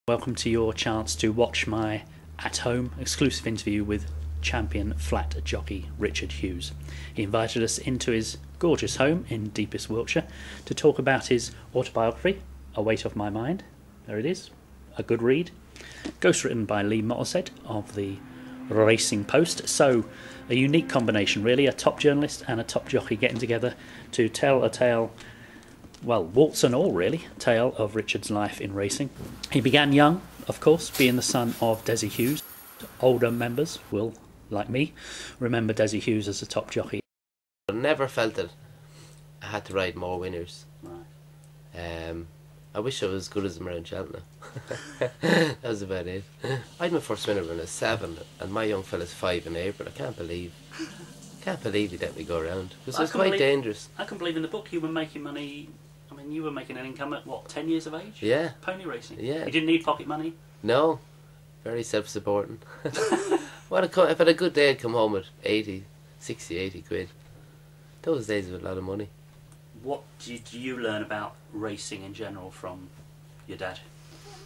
Welcome to your chance to watch my at-home exclusive interview with champion flat jockey Richard Hughes. He invited us into his gorgeous home in deepest Wiltshire to talk about his autobiography, A Weight Off My Mind. There it is, a good read. Ghostwritten by Lee Mottleshead of the Racing Post. So a unique combination really, a top journalist and a top jockey getting together to tell a tale, well, warts and all really, tale of Richard's life in racing. He began young, of course, being the son of Desi Hughes. Older members will, like me, remember Desi Hughes as a top jockey. I never felt that I had to ride more winners. Right. I wish I was as good as him around Cheltenham. That was about it. I had my first winner when I was 7, and my young fella's 5 in April. I can't believe he let me go around. Because it was quite dangerous. I can believe in the book you were making money. I mean, you were making an income at, what, 10 years of age? Yeah. Pony racing? Yeah. You didn't need pocket money? No. Very self-supporting. If I had a good day, I'd come home with 80 quid. Those days were a lot of money. What did you learn about racing in general from your dad?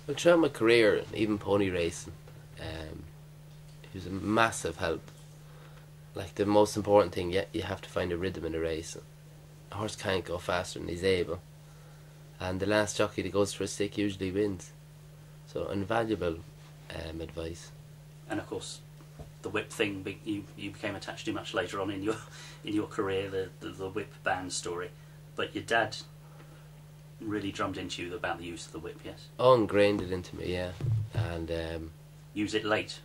Well, throughout my career, even pony racing, he was a massive help. Like, the most important thing, you have to find a rhythm in a race. A horse can't go faster than he's able, and the last jockey that goes for a stick usually wins. So invaluable advice. And of course, the whip thing, you became attached to much later on in your career, the whip band story. But your dad really drummed into you about the use of the whip, yes? Oh, ingrained it into me, yeah. And use it late.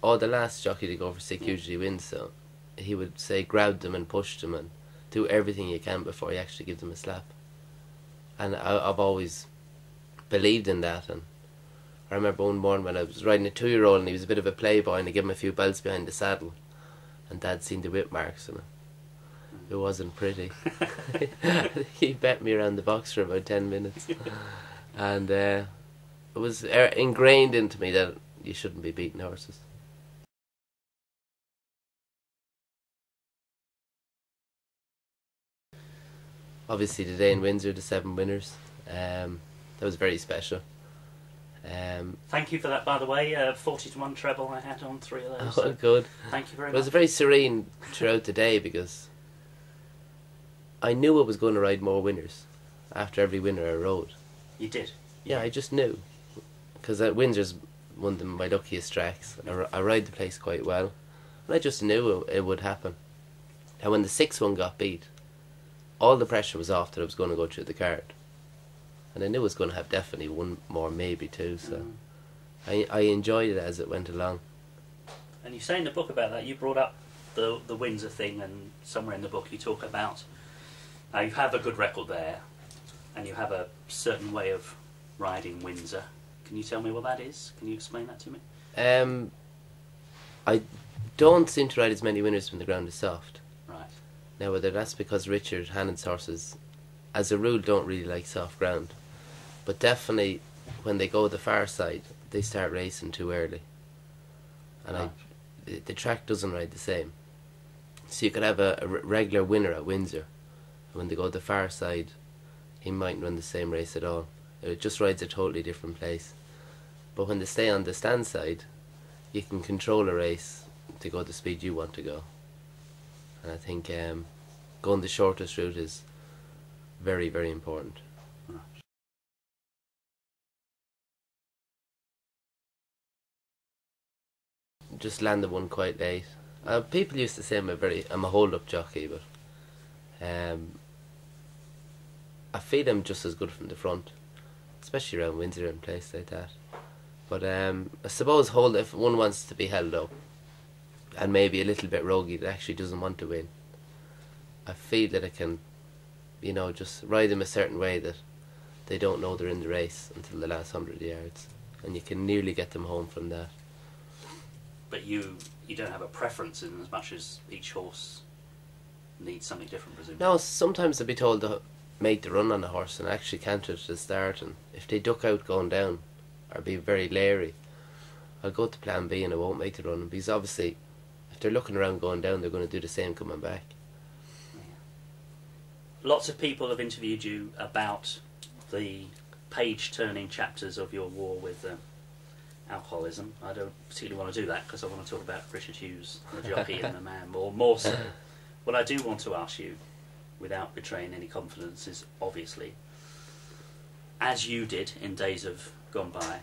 Oh, the last jockey to go for stick usually wins. So he would say, grab them and push them and do everything you can before you actually give them a slap. And I've always believed in that. And I remember one morning when I was riding a 2-year-old and he was a bit of a playboy, and I gave him a few belts behind the saddle, and Dad seen the whip marks and it wasn't pretty. He bet me around the box for about 10 minutes. And it was ingrained into me that you shouldn't be beating horses. Obviously the day in Windsor, the 7 winners, that was very special. Thank you for that, by the way. 40-1 treble I had on 3 of those. Oh, so good. Thank you very much. It was very serene throughout the day because I knew I was going to ride more winners after every winner I rode. You did? Yeah, I just knew. Because Windsor's one of my luckiest tracks. I ride the place quite well. And I just knew it would happen. And when the 6th one got beat, all the pressure was off that I was going to go through the card. And I knew I was going to have definitely one more, maybe 2. So I enjoyed it as it went along. And you say in the book about that, you brought up the Windsor thing, and somewhere in the book you talk about you have a good record there, and you have a certain way of riding Windsor. Can you tell me what that is? Can you explain that to me? I don't seem to ride as many winners when the ground is soft. Right. Now, whether that's because Richard Hannon's horses, as a rule, don't really like soft ground, but definitely when they go the far side, they start racing too early, and the track doesn't ride the same. So you could have a regular winner at Windsor, and when they go the far side, he mightn't run the same race at all. It just rides a totally different place. But when they stay on the stand side, you can control a race to go the speed you want to go. And I think going the shortest route is very, very important. Just landed one quite late. People used to say I'm a hold-up jockey, but I feel I'm just as good from the front, especially around Windsor and places like that. But I suppose if one wants to be held up, and maybe a little bit roguey that actually doesn't want to win, I feel that I can, just ride them a certain way that they don't know they're in the race until the last 100 yards, and you can nearly get them home from that. But you don't have a preference in as much as each horse needs something different, presumably? No, sometimes I'll be told to make the run on a horse and actually canter it to the start, and if they duck out going down or be very leery, I'll go to plan B and I won't make the run, because obviously if they're looking around going down, they're going to do the same coming back. Lots of people have interviewed you about the page-turning chapters of your war with alcoholism. I don't particularly want to do that because I want to talk about Richard Hughes, the jockey and the man, more so. What I do want to ask you, without betraying any confidence, is obviously, as you did in days of gone by,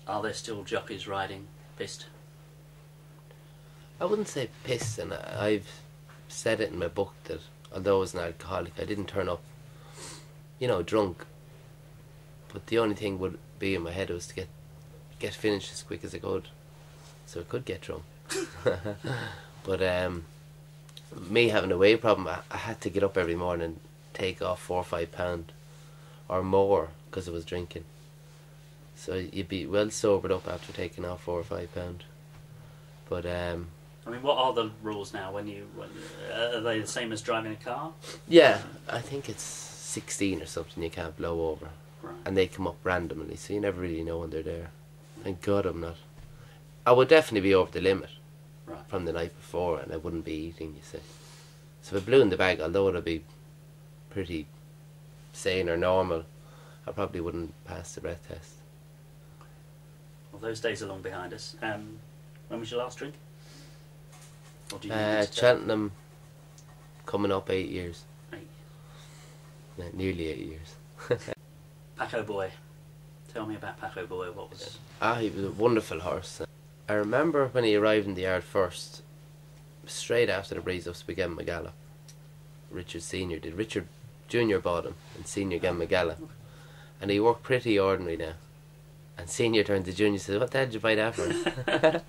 are there still jockeys riding pissed? I wouldn't say pissed, and I've said it in my book that although I was an alcoholic, I didn't turn up, drunk. But the only thing would be in my head was to get finished as quick as I could, so I could get drunk. But me having a weight problem, I had to get up every morning and take off 4 or 5 pound or more because I was drinking. So you'd be well sobered up after taking off 4 or 5 pound. But I mean, what are the rules now? Are they the same as driving a car? Yeah, I think it's 16 or something you can't blow over. Right. And they come up randomly, so you never really know when they're there. Thank God I'm not. I would definitely be over the limit from the night before, and I wouldn't be eating, you see. So if I blew in the bag, although it'd be pretty sane or normal, I probably wouldn't pass the breath test. Well, those days are long behind us. When was your last drink? Or do you need to Cheltenham, coming up 8 years. 8. Yeah, nearly 8 years. Paco Boy. Tell me about Paco Boy. What was... He was a wonderful horse. I remember when he arrived in the yard first, straight after the breeze ups, we gave him a gallop. Richard Senior did. Richard Junior bought him, and Senior gave him a gallop. And he worked pretty ordinary now. And Senior turned to Junior and said, "What the hell did you buy that for?"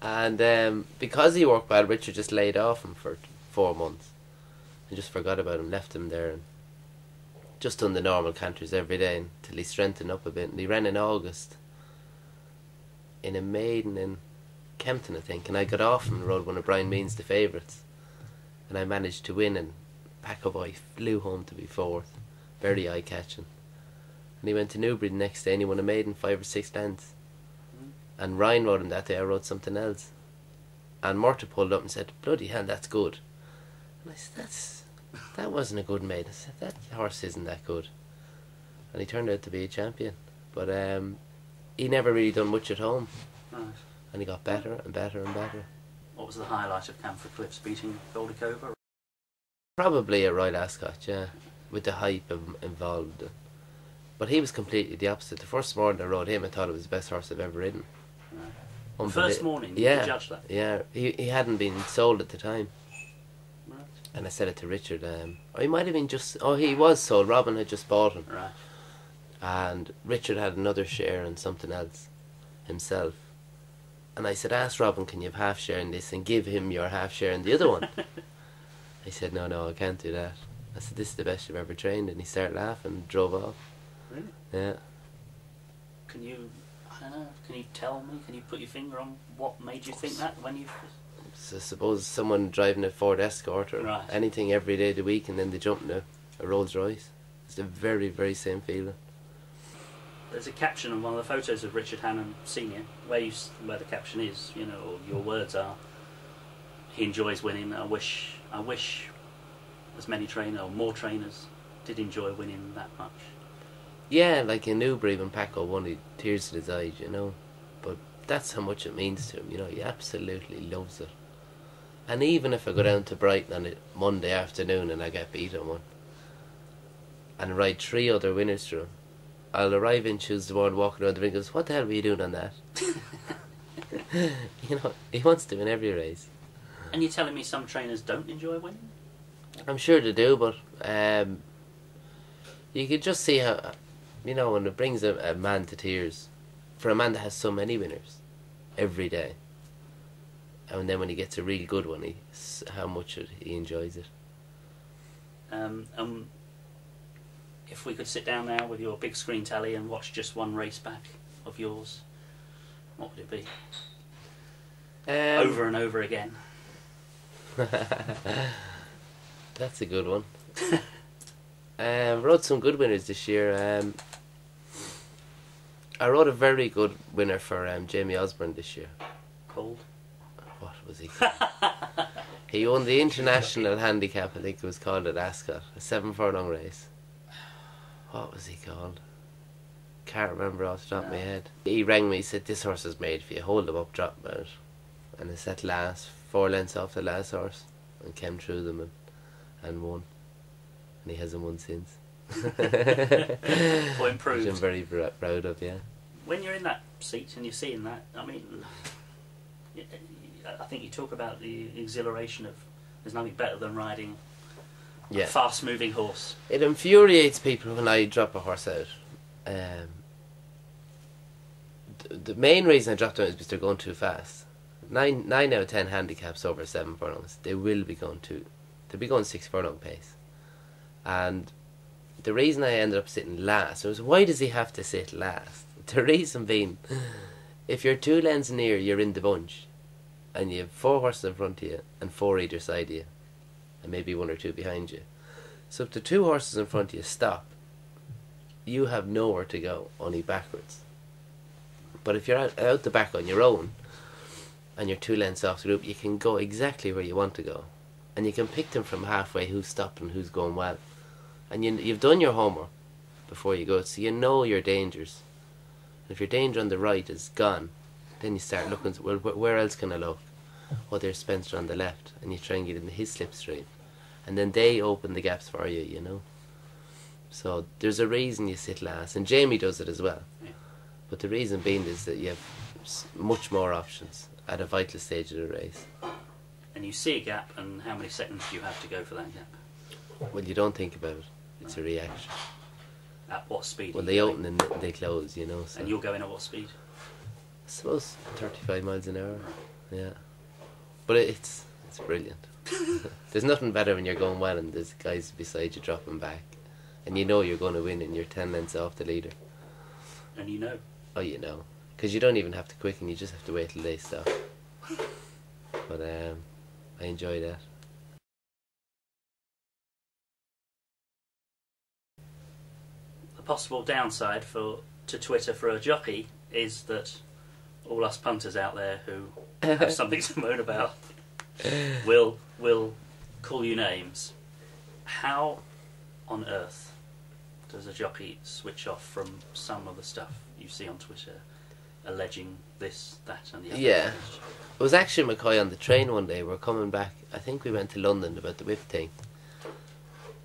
And because he worked well, Richard just laid off him for 4 months. And just forgot about him, left him there, and just done the normal canters every day until he strengthened up a bit. And he ran in August in a maiden in Kempton, I think, and I got off and rode one of Brian Means' the favourites, and I managed to win, and Paco Boy flew home to be 4th, very eye-catching. And he went to Newbury the next day and he won a maiden 5 or 6 lengths. And Ryan rode him that day, I rode something else, and Murta pulled up and said, "Bloody hell, that's good." And I said, that wasn't a good maiden. I said, "That horse isn't that good." And he turned out to be a champion, but he never really done much at home. Right. And he got better and better and better. What was the highlight of Camphor Cliffs beating Goldie Cobra? Probably a Royal Ascot, yeah, with the hype involved. But he was completely the opposite. The first morning I rode him, I thought it was the best horse I've ever ridden. Right. The first morning, yeah, you judge that? Yeah, he hadn't been sold at the time. Right. And I said it to Richard, or he might have been he was sold, Robin had just bought him. Right. And Richard had another share in something else himself. And I said, "Ask Robin, can you have half share in this and give him your half share in the other one?" He said, no, I can't do that. I said, "This is the best you've ever trained," and he started laughing and drove off. Really? Yeah. Can you tell me, can you put your finger on what made you think that when you... So suppose someone driving a Ford Escort or anything every day of the week, and then they jump in a Rolls Royce. It's the very, very same feeling. There's a caption on one of the photos of Richard Hannon Senior, where the caption is, or your words are, "He enjoys winning. I wish as many trainers or more trainers did enjoy winning that much." Yeah, like in Newbury when Paco won, he tears in his eyes, But that's how much it means to him, He absolutely loves it. And even if I go down to Brighton on a Monday afternoon and I get beat on one, and ride 3 other winners through him, I'll arrive in Tuesday morning walking around the ring and goes, "What the hell were you doing on that?" He wants to win every race. And you're telling me some trainers don't enjoy winning? I'm sure they do, but you could just see how, when it brings a man to tears, for a man that has so many winners every day, and then when he gets a really good one, how much he enjoys it. If we could sit down now with your big screen tally and watch just one race back of yours, what would it be? Over and over again. That's a good one. Rode some good winners this year. I rode a very good winner for Jamie Osborne this year. Called? What was he called? He won the International Handicap, I think it was called, at Ascot. A 7 furlong race. what was he called? Can't remember off the top of my head. He rang me, he said, this horse is made for you, hold him up, drop him out. And I set last, 4 lengths off the last horse, and came through them and won. And he hasn't won since. Or improved. Which I'm very proud of, yeah. When you're in that seat and you're seeing that, I mean, I think you talk about the exhilaration of, there's nothing better than riding a fast-moving horse. It infuriates people when I drop a horse out. The main reason I drop them is because they're going too fast. 9 out of 10 handicaps over 7 furlongs, they'll be going 6 furlong pace. And the reason I ended up sitting last was, why does he have to sit last? The reason being, if you're 2 lengths near, you're in the bunch, and you have 4 horses in front of you and 4 either side of you, and maybe 1 or 2 behind you. So if the 2 horses in front of you stop, you have nowhere to go, only backwards. But if you're out the back on your own, and you're 2 lengths off the group, you can go exactly where you want to go, and you can pick them from halfway who's stopping, who's going well, and you've done your homework before you go, so you know your dangers. And if your danger on the right is gone, then you start looking, well, where else can I look? Oh, there's Spencer on the left, and you try and get into his slipstream, and then they open the gaps for you, you know. So there's a reason you sit last, and Jamie does it as well. Yeah. But the reason being is that you have much more options at a vital stage of the race. And you see a gap, and how many seconds do you have to go for that gap? Well, you don't think about it. It's a reaction. At what speed? Well, they open and they close, you know. So. And you're going at what speed? I suppose 35 miles an hour. Yeah. But it's brilliant. There's nothing better when you're going well and there's guys beside you dropping back, and you know you're going to win and you're 10 lengths off the leader. And you know. Oh, you know. Because you don't even have to quicken, you just have to wait till they stop. But I enjoy that. The possible downside to Twitter for a jockey is that all us punters out there who have something to moan about will call you names. How on earth does a jockey switch off from some of the stuff you see on Twitter alleging this, that and the other? Yeah. It was actually McCoy on the train one day. We're coming back, I think we went to London about the whip thing,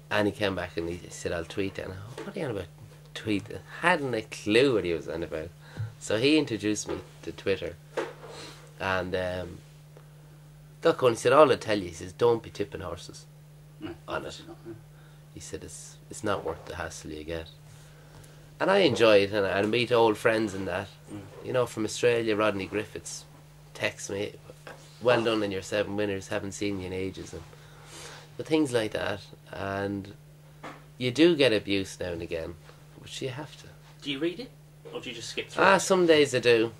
and he came back and he said, I'll tweet it. And I went, what are you on about tweet? I hadn't a clue what he was on about. So he introduced me to Twitter, and got going. He said, all I tell you, he says, don't be tipping horses on it. He said, it's not worth the hassle you get. And I enjoy it, and I meet old friends and that. You know, from Australia, Rodney Griffiths texts me, well done on your 7 winners, haven't seen you in ages. But things like that, and you do get abuse now and again, which you have to. Do you read it? Or do you just skip through it? Some days I do.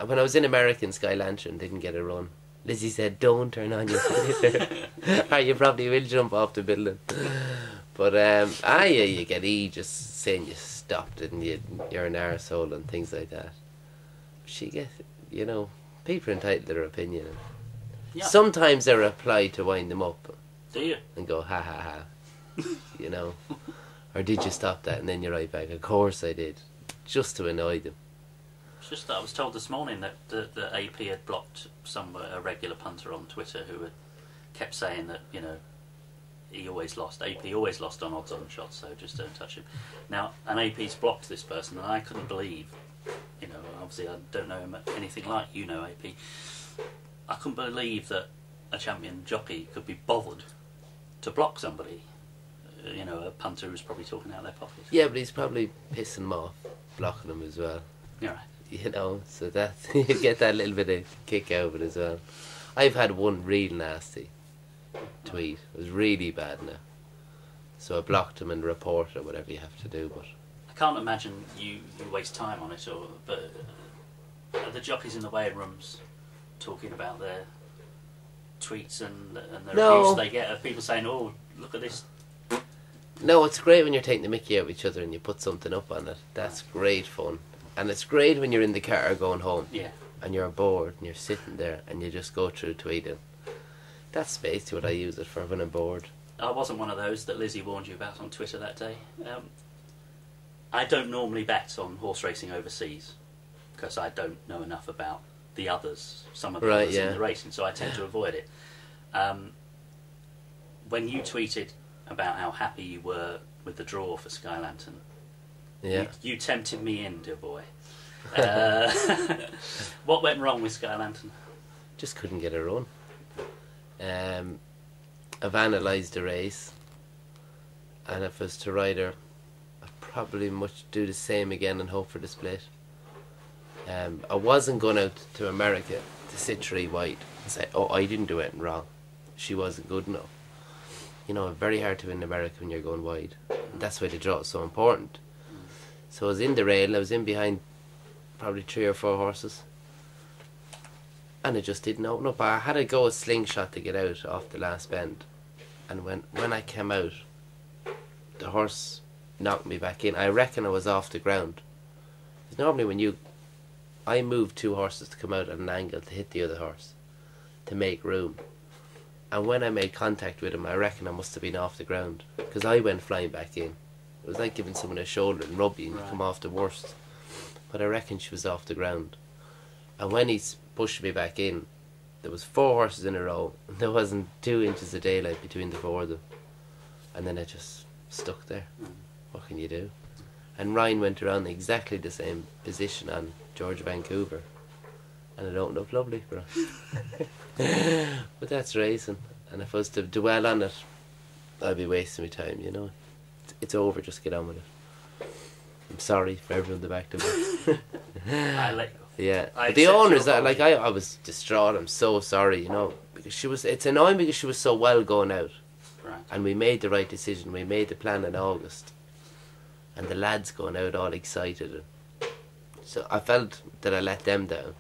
When I was in America, Sky Lantern didn't get a run. Lizzie said, don't turn on your Twitter or you probably will jump off the building. But you get just saying you stopped and you're an arsehole and things like that. She gets, you know, people are entitled to their opinion. Yeah. Sometimes I reply to wind them up. Do you? And go, ha ha ha. You know. Or did you stop that? And then you write back, of course I did. Just to annoy them. It's just that I was told this morning that the AP had blocked a regular punter on Twitter who had kept saying that, you know, he always lost. AP always lost on odds on shots, so just don't touch him. Now, an AP's blocked this person, and I couldn't believe, you know, obviously I don't know him anything like you know AP. I couldn't believe that a champion jockey could be bothered to block somebody. You know, a punter who's probably talking out their pocket. Yeah, but he's probably pissing them off, blocking them as well. You're right. You know, so that you get that little bit of kick out of it as well. I've had one real nasty tweet. It was really bad now. So I blocked him and reported or whatever you have to do. But I can't imagine you waste time on it. But are the jockeys in the weighing rooms talking about their tweets and the reviews they get? Are people saying, "Oh, look at this"? No, it's great when you're taking the mickey out of each other and you put something up on it. That's great fun. And it's great when you're in the car going home. Yeah. And you're bored and you're sitting there and you just go through tweeting. That's basically what I use it for when I'm bored. I wasn't one of those that Lizzie warned you about on Twitter that day. I don't normally bet on horse racing overseas because I don't know enough about the others, some of the others in the racing, so I tend to avoid it. When you tweeted about how happy you were with the draw for Sky Lantern, you tempted me in, dear boy. What went wrong with Sky Lantern? Just couldn't get a run. I've analysed the race, and if I was to ride her, I'd probably much do the same again and hope for the split. I wasn't going out to America to sit 3 wide and say, oh, I didn't do anything wrong. She wasn't good enough. You know, very hard to win America when you're going wide. And that's why the draw is so important. So I was in the rail, I was in behind probably 3 or 4 horses, and it just didn't open up. I had to go a slingshot to get out off the last bend, and when I came out, the horse knocked me back in. I reckon I was off the ground. Because normally I moved 2 horses to come out at an angle to hit the other horse to make room, and when I made contact with him, I reckon I must have been off the ground because I went flying back in. It was like giving someone a shoulder and rub you and you come off the worst. But I reckon she was off the ground. And when he pushed me back in, there was 4 horses in a row, and there wasn't 2 inches of daylight between the 4 of them. And then I just stuck there. What can you do? And Ryan went around exactly the same position on George Vancouver, and it opened up lovely for us. But that's racing, and if I was to dwell on it, I'd be wasting my time, you know. It's over, just get on with it. I'm sorry for everyone that backed him. I let go. Yeah, but the owners, I was distraught. I'm so sorry, you know, because it's annoying because she was so well going out, and we made the right decision. We made the plan in August, and the lads going out all excited, and so I felt that I let them down.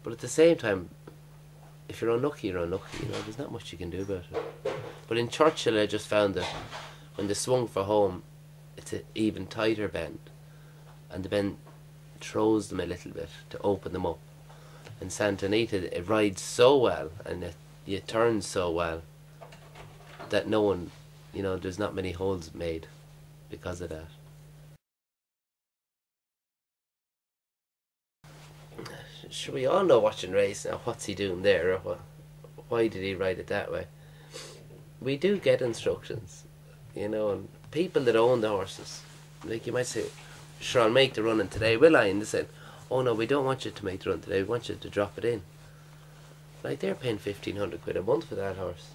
But at the same time, if you're unlucky, you're unlucky. You know, there's not much you can do about it. But in Churchill, I just found that when they swung for home, it's an even tighter bend, and the bend throws them a little bit to open them up. And Santa Anita, it rides so well, and you turn so well that no one, you know, there's not many holes made because of that. Sure, we all know watching race now, what's he doing there, or why did he ride it that way? We do get instructions, you know, and people that own the horses, like you might say, sure, I'll make the running today, will I? And they said, oh no, we don't want you to make the run today, we want you to drop it in. Like, they're paying 1,500 quid a month for that horse,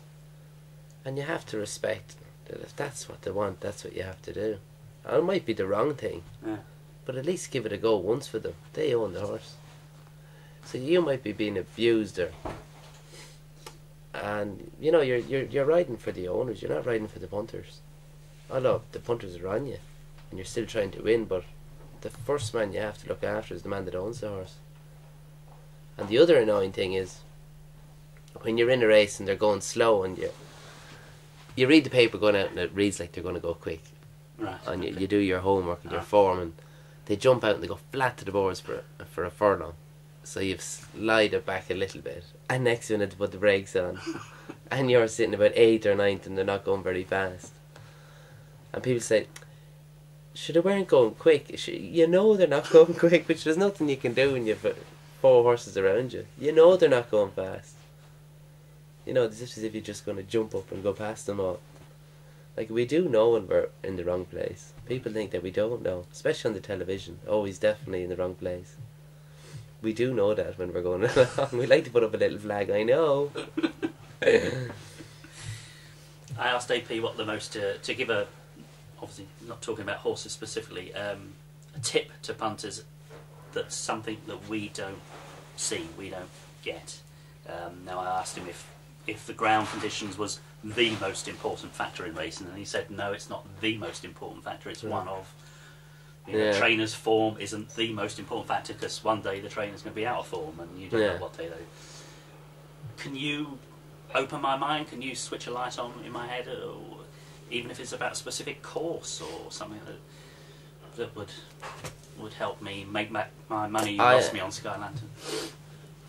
and you have to respect that if that's what they want, that's what you have to do. And it might be the wrong thing, but at least give it a go once for them. They own the horse. So you might be being abused there, and you know you're riding for the owners. You're not riding for the punters. Although the punters are on you, and you're still trying to win. But the first man you have to look after is the man that owns the horse. And the other annoying thing is when you're in a race and they're going slow, and you read the paper going out and it reads like they're going to go quick, and you do your homework and your form, and they jump out and they go flat to the boards for a furlong. So you've slid it back a little bit, and next minute to put the brakes on, and you're sitting about 8th or 9th and they're not going very fast. And people say, sure, they weren't going quick. You know they're not going quick, which there's nothing you can do when you've 4 horses around you. You know they're not going fast. You know, it's just as if you're just going to jump up and go past them all. Like, we do know when we're in the wrong place. People think that we don't know, especially on the television. Oh, he's definitely in the wrong place. We do know that when we're going along. We like to put up a little flag, I know. I asked AP what the most, to give a, obviously not talking about horses specifically, a tip to punters that's something that we don't see, we don't get. Now I asked him if the ground conditions was the most important factor in racing, and he said no, it's not the most important factor, it's one of. Trainer's form isn't the most important factor, because one day the trainer's going to be out of form and you don't know what day they. Can you open my mind? Can you switch a light on in my head, or even if it's about a specific course or something that would help me make back my money you lost me on Sky Lantern?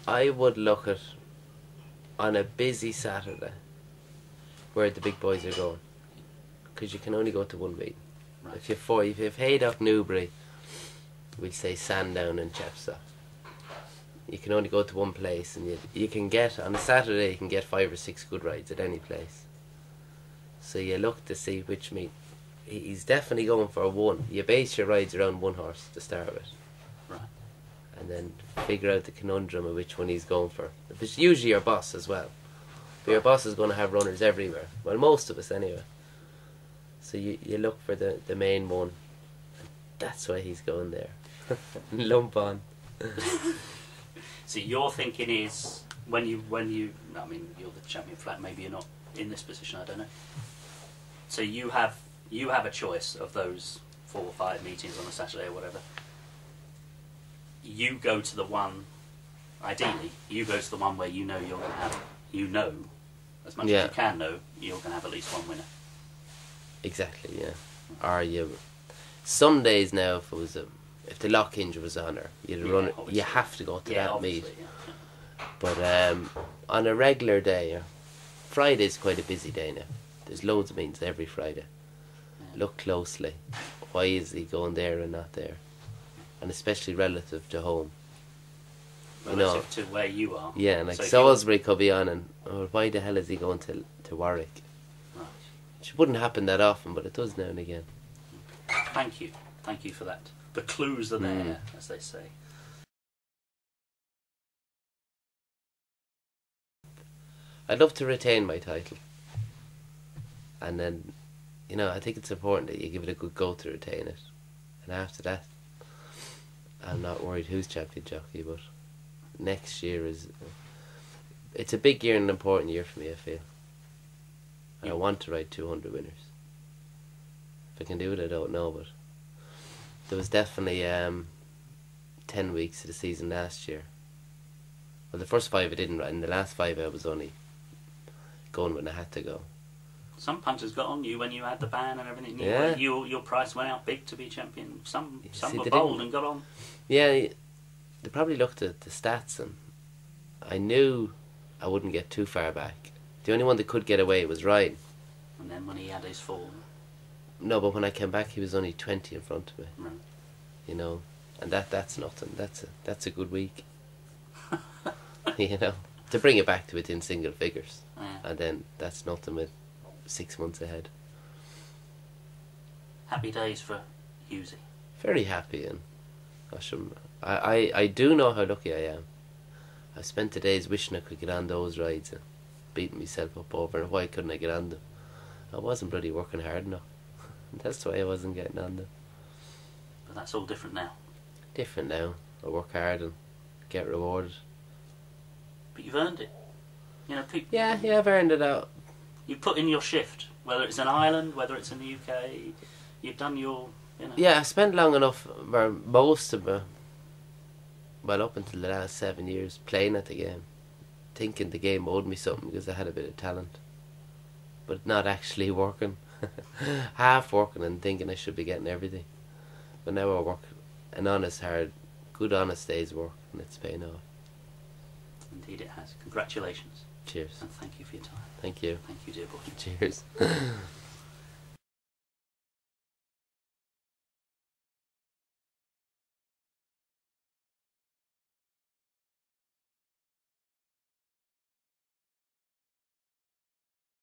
I would look at on a busy Saturday where the big boys are going, because you can only go to one meeting. Right. If you've Haydock, Newbury, we'll say Sandown and Chepstow. You can only go to one place, and you can get, on a Saturday, you can get 5 or 6 good rides at any place. So you look to see which meet. He's definitely going for one. You base your rides around one horse to start with. Right. And then figure out the conundrum of which one he's going for. It's usually your boss as well. But your boss is going to have runners everywhere. Well, most of us anyway. So you look for the main one. And that's why he's going there. Lump on. So your thinking is, when you, I mean, you're the champion flat, maybe you're not in this position, I don't know. So you have a choice of those 4 or 5 meetings on a Saturday or whatever. You go to the one, ideally, you go to the one where you know you're going to have, as much as you can know, you're going to have at least one winner. Exactly, yeah. Or some days now, if the lock hinge was on her, you have to go to that meet. Yeah. But on a regular day, Friday's quite a busy day now. There's loads of meetings every Friday. Yeah. Look closely. Why is he going there and not there? And especially relative to home. Relative to where you are. Yeah, and like Salisbury could be on, and why the hell is he going to Warwick? Right. Which wouldn't happen that often, but it does now and again. Thank you for that. The clues are there, as they say. I'd love to retain my title. And then, I think it's important that you give it a good go to retain it. And after that, I'm not worried who's champion jockey, but next year it's a big year and an important year for me, I feel. And I want to ride 200 winners. If I can do it, I don't know, but there was definitely 10 weeks of the season last year. Well, the first 5 I didn't ride, and the last 5 I was only going when I had to go. Some punters got on you when you had the ban and everything. Yeah. Your price went out big to be champion. Some See, were bold and got on. Yeah, they probably looked at the stats, and I knew I wouldn't get too far back. The only one that could get away was Ryan. And then when he had his fall. No, but when I came back, he was only 20 in front of me. Right. And that's nothing. That's a good week. To bring it back to within single figures, and then that's nothing with 6 months ahead. Happy days for Hughesy. Very happy, and I do know how lucky I am. I spent the days wishing I could get on those rides and beating myself up over why couldn't I get on them. I wasn't bloody working hard enough. That's why I wasn't getting on them. But that's all different now. Different now. I work hard and get rewarded. But you've earned it. Yeah, I've earned it out. You've put in your shift, whether it's in Ireland, whether it's in the UK. You've done your, Yeah, I spent long enough, where most of my, well, up until the last 7 years, playing at the game, thinking the game owed me something because I had a bit of talent, but not actually working. Half working and thinking I should be getting everything. But now I work an honest, hard, good honest day's work, and it's paying off. Indeed it has. Congratulations. Cheers. And thank you for your time. Thank you. Thank you, dear boy. Cheers.